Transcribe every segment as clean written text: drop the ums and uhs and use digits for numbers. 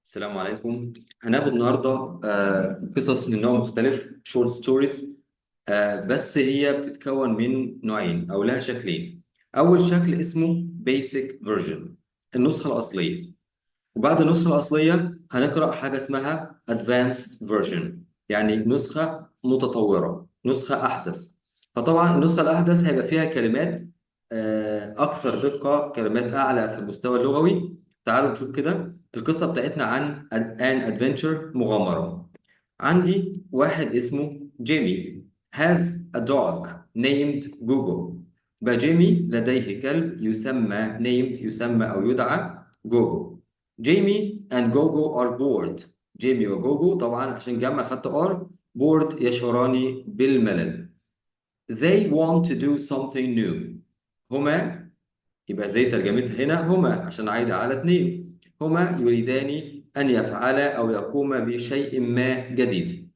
السلام عليكم. هناخد النهارده قصص من نوع مختلف شورت ستوريز. بس هي بتتكون من نوعين او لها شكلين. اول شكل اسمه بيسك فيرجن، النسخه الاصليه. وبعد النسخه الاصليه هنقرا حاجه اسمها ادفانسد فيرجن، يعني نسخه متطوره، نسخه احدث. فطبعا النسخه الاحدث هيبقى فيها كلمات اكثر دقه، كلمات اعلى في المستوى اللغوي. تعالوا نشوف كده. القصه بتاعتنا عن ان ادفنتشر، مغامره. عندي واحد اسمه جيمي has a dog named جوجو. بقى جيمي لديه كلب يسمى named، يسمى أو يدعى جوجو. جيمي and جوجو are bored. جيمي وجوجو طبعا عشان جمع خدت are bored، يشعران بالملل. They want to do something new. هما، يبقى زي ترجمتها هنا هما عشان عايدة على اتنين. هما يريدان أن يفعلا أو يقوما بشيء ما جديد.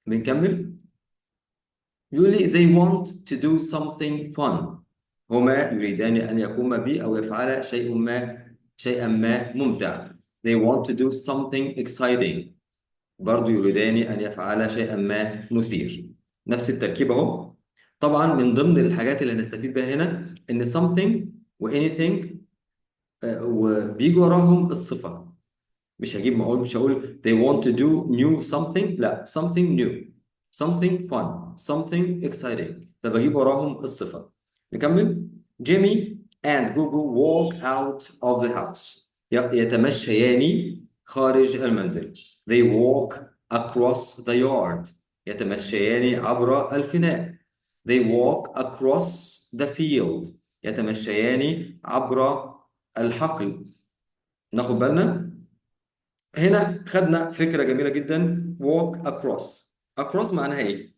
بنكمل. يقول لي they want to do something fun. هما يريدان أن يقوما به أو يفعلا شيئا ما ممتع. They want to do something exciting. برضو يريدان أن يفعلا شيئا ما مثير. نفس التركيب أهو. طبعا من ضمن الحاجات اللي هنستفيد بها هنا إن something و anything وبيجي وراهم الصفة. مش هقول they want to do new something، لا something new، something fun، something exciting، فبجيب وراهم الصفة. نكمل. Jimmy and Gugu walk out of the house. يتمشيان خارج المنزل. They walk across the yard. يتمشيان عبر الفناء. They walk across the field. يتمشيان عبر الحقل. ناخد بالنا. هنا خدنا فكرة جميلة جدا. walk across. across معناها ايه؟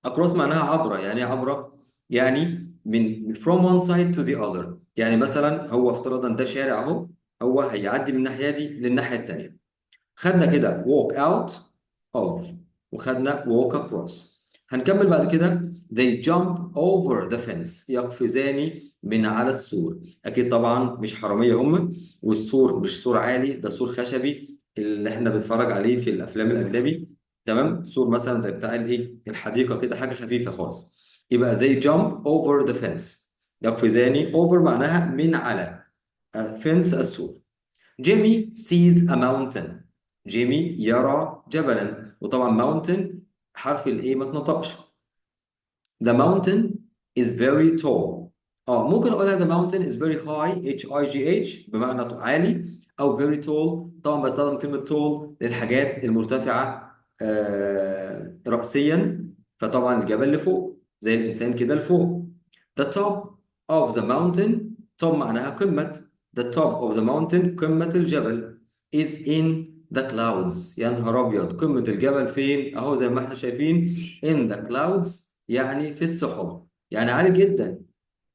across معناها عبر. يعني إيه عبر؟ يعني من from one side to the other. يعني مثلا هو افترضا ده شارع اهو، هو هيعدي من الناحية دي للناحية التانية. خدنا كده walk out of، وخدنا walk across. هنكمل بعد كده. they jump over the fence. يقفزان من على السور. أكيد طبعا مش حرامية هم، والسور مش سور عالي، ده سور خشبي اللي احنا بنتفرج عليه في الأفلام الأجنبي. تمام، سور مثلا زي بتاع الايه، الحديقة كده، حاجة خفيفة خالص. يبقى they jump over the fence. يقفزان over معناها من على fence، السور. جيمي sees a mountain. جيمي يرى جبلا. وطبعا mountain حرف الايه ما اتنطقش. The mountain is very tall. ممكن اقولها the mountain is very high HIGH بمعنى عالي، او very tall. طبعا بستخدم كلمة tall للحاجات المرتفعة رأسيا. فطبعا الجبل لفوق زي الإنسان كده لفوق. The top of the mountain. top معناها قمة. The top of the mountain قمة الجبل is in the clouds. يا نهار أبيض، قمة الجبل فين؟ أهو زي ما احنا شايفين in the clouds، يعني في السحب، يعني عالي جدا.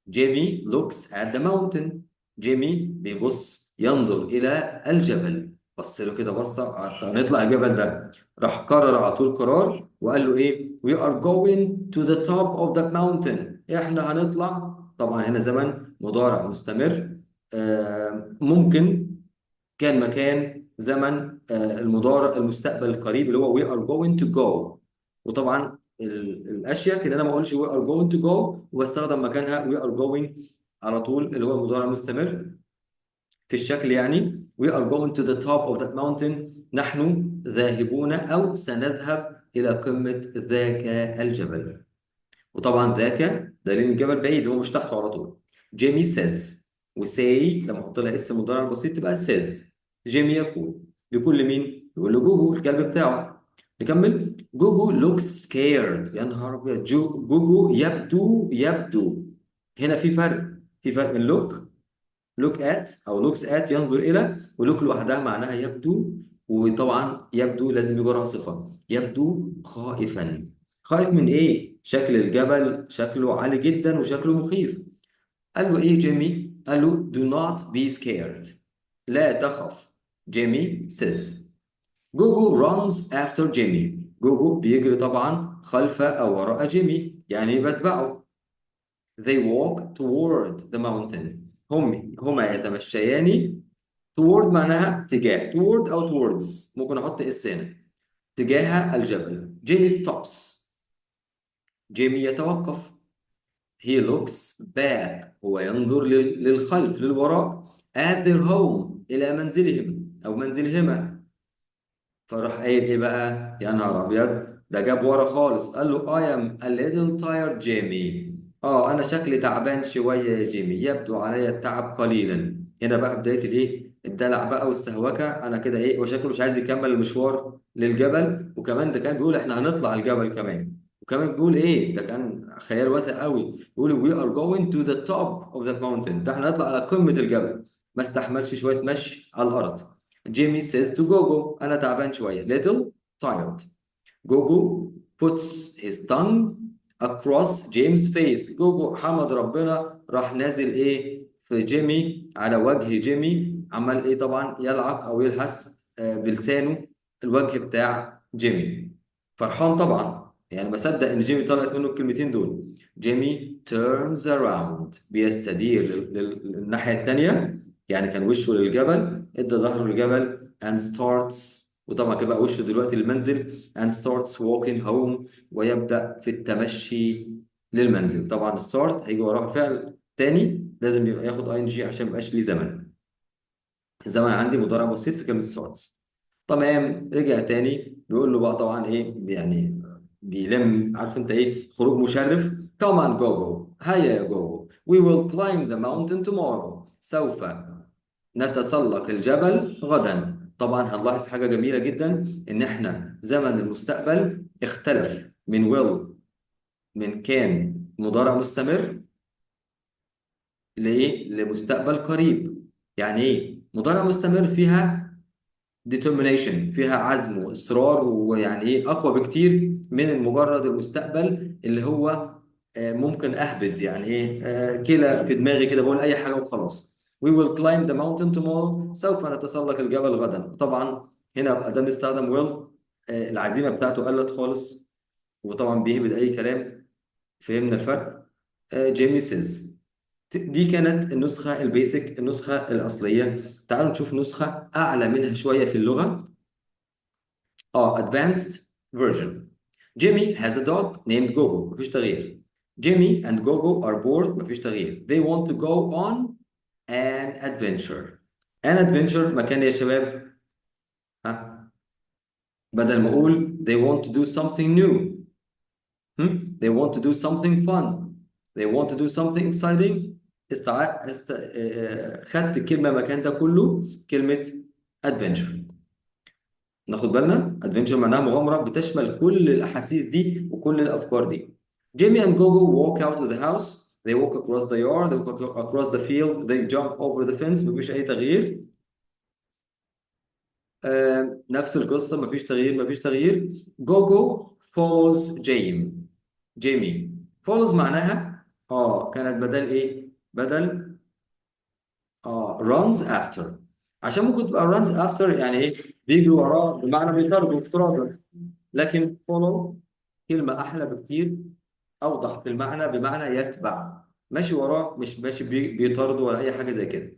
جيمي looks at the mountain. جيمي بيبص، ينظر إلى الجبل. بص له كده بصة، هنطلع الجبل ده. راح قرر على طول قرار وقال له إيه؟ We are going to the top of that mountain. إحنا هنطلع. طبعا هنا زمن مضارع مستمر. ممكن كان مكان زمن المضارع المستقبل القريب اللي هو we are going to go. وطبعا الاشياء ان انا ما اقولش we are going to go واستخدم مكانها we are going على طول، اللي هو المضارع المستمر في الشكل. يعني we are going to the top of that mountain. نحن ذاهبون او سنذهب الى قمة ذاك الجبل. وطبعا ذاك دليل الجبل بعيد، هو مش تحته على طول. جيمي says. وساي لما احط لها اسم مضارع بسيط تبقى says. جيمي يقول. بيقول لمين؟ يقول لجوجو الكلب بتاعه. نكمل. جوجو looks scared. يا نهار ابيض، جوجو يبدو. هنا في فرق. في فرق من look at او looks at ينظر الى، ولوك لوحدها معناها يبدو. وطبعا يبدو لازم يجي وراها صفه. يبدو خائفا. خائف من ايه؟ شكل الجبل شكله عالي جدا وشكله مخيف. قال له ايه جيمي؟ قال له do not be scared. لا تخف. جيمي says. جوجو runs after جيمي. جوجو بيجري طبعا خلف او وراء جيمي، يعني بتبعه. They walk toward the mountain. هما يتمشيان toward معناها تجاه. toward أو towards، ممكن أحط اس هنا. تجاه الجبل. جيمي stops. جيمي يتوقف. he looks back. هو ينظر للخلف، للوراء. at their home. إلى منزلهم أو منزلهما. فراح قايل ايه بقى؟ يا نهار ابيض، ده جاب ورا خالص. قال له I am a little tired Jamie. انا شكلي تعبان شويه يا جيمي، يبدو علي التعب قليلا. هنا بقى بدايه الايه، الدلع بقى والسهوكه. انا كده ايه، وشكله مش عايز يكمل المشوار للجبل. وكمان ده كان بيقول احنا هنطلع الجبل كمان. وكمان بيقول ايه، ده كان خيال واسع قوي. بيقول we are going to the top of the mountain. ده احنا هنطلع على قمه الجبل. ما استحملش شويه مشي على الارض. جيمي says to جوجو أنا تعبان شوية. little tired. جوجو puts his tongue across James' face. جوجو حمد ربنا راح نازل إيه في جيمي، على وجه جيمي. عمل إيه طبعا؟ يلعق أو يلحس بلسانه الوجه بتاع جيمي. فرحان طبعا، يعني بصدق إن جيمي طلعت منه الكلمتين دول. جيمي turns around. بيستدير للناحية التانية. يعني كان وشه للجبل، ادى ظهره للجبل and starts. وطبعا كده بقى وشه دلوقتي للمنزل and starts walking home. ويبدأ في التمشي للمنزل. طبعا start هيجي وراه فعل تاني، لازم يبقى ياخد ing عشان ما يبقاش ليه زمن. الزمن عندي مضارع بسيط في كلمة starts. تمام. رجع تاني بيقول له بقى طبعا ايه يعني، بيلم، عارف انت ايه، خروج مشرف. come on جوجو، هيا يا جوجو. we will climb the mountain tomorrow. سوف نتسلق الجبل غدا. طبعا هنلاحظ حاجة جميلة جدا، إن إحنا زمن المستقبل اختلف من will، من كان مضارع مستمر لإيه؟ لمستقبل قريب. يعني إيه؟ مضارع مستمر فيها determination، فيها عزم وإصرار، ويعني إيه أقوى بكتير من مجرد المستقبل اللي هو ممكن أهبد. يعني إيه كده في دماغي كده بقول أي حاجة وخلاص. We will climb the mountain tomorrow. سوف نتسلق الجبل غدا. طبعا هنا أدام استخدم will العزيمة بتاعته قلت خالص، وطبعا بيهبد أي كلام. فهمنا الفرق؟ جيمي سيز. دي كانت النسخة البيسك، النسخة الأصلية. تعالوا نشوف نسخة أعلى منها شوية في اللغة. advanced version. Jimmy has a dog named Gogo. مفيش تغيير. Jimmy and Gogo are bored. مفيش تغيير. They want to go on an adventure. An adventure مكان يا شباب؟ ها، بدل ما أقول they want to do something new. They want to do something fun. They want to do something exciting. خدت الكلمة مكان ده كله كلمة adventure. ناخد بالنا ادفنتشر معناها مغامره بتشمل كل الاحاسيس دي وكل الافكار دي. Jimmy and Gogo walk out of the house. They walk across the yard. They walk across the field. They jump over the fence. مفيش اي تغيير. نفس القصه، مفيش تغيير مفيش تغيير. Gogo follows Jamie. follows معناها كانت بدل ايه؟ بدل runs after. عشان ممكن تبقى runs after يعني ايه، بيجي وراه بمعنى بيطارده افتراضا. لكن follow كلمة أحلى بكتير، أوضح في المعنى، بمعنى يتبع. ماشي وراه، مش ماشي بيطارده ولا أي حاجة زي كده.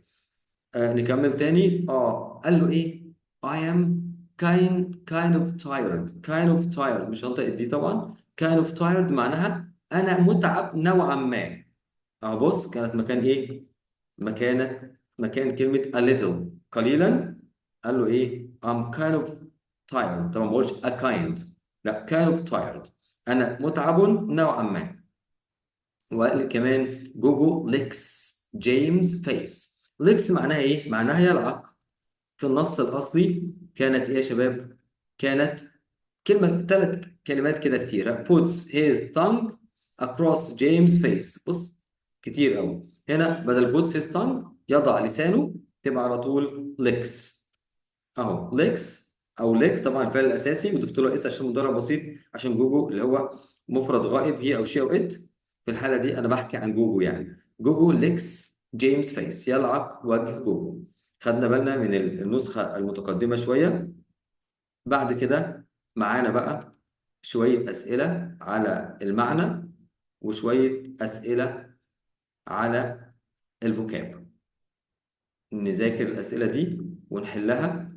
نكمل تاني. قال له إيه؟ I am kind of tired. مش هنطق دي طبعا. kind of tired معناها أنا متعب نوعا ما. بص كانت مكان إيه؟ مكان كلمة a little قليلا. قال له إيه؟ I'm kind of tired. طبعا ما بقولش a kind، لا kind of tired. أنا متعب نوعا ما. وقال كمان جوجو licks James face. licks معناها إيه؟ معناها يلعق. في النص الأصلي كانت إيه يا شباب؟ كانت كلمة، 3 كلمات كده كتيرة. puts his tongue across James' face. بص كتير أوي. هنا بدل puts his tongue يضع لسانه، تبقى على طول licks. أهو licks أو lick. طبعا الفعل الأساسي وضفت له اس عشان مضارع بسيط، عشان جوجو اللي هو مفرد غائب، هي أو شي أو إت. في الحالة دي أنا بحكي عن جوجو. يعني جوجو licks James' face. يلعق وجه جوجو. خدنا بالنا من النسخة المتقدمة شوية. بعد كده معانا بقى شوية أسئلة على المعنى وشوية أسئلة على الفوكاب. نذاكر الأسئلة دي ونحلها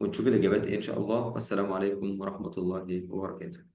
ونشوف الإجابات إيه إن شاء الله. والسلام عليكم ورحمة الله وبركاته.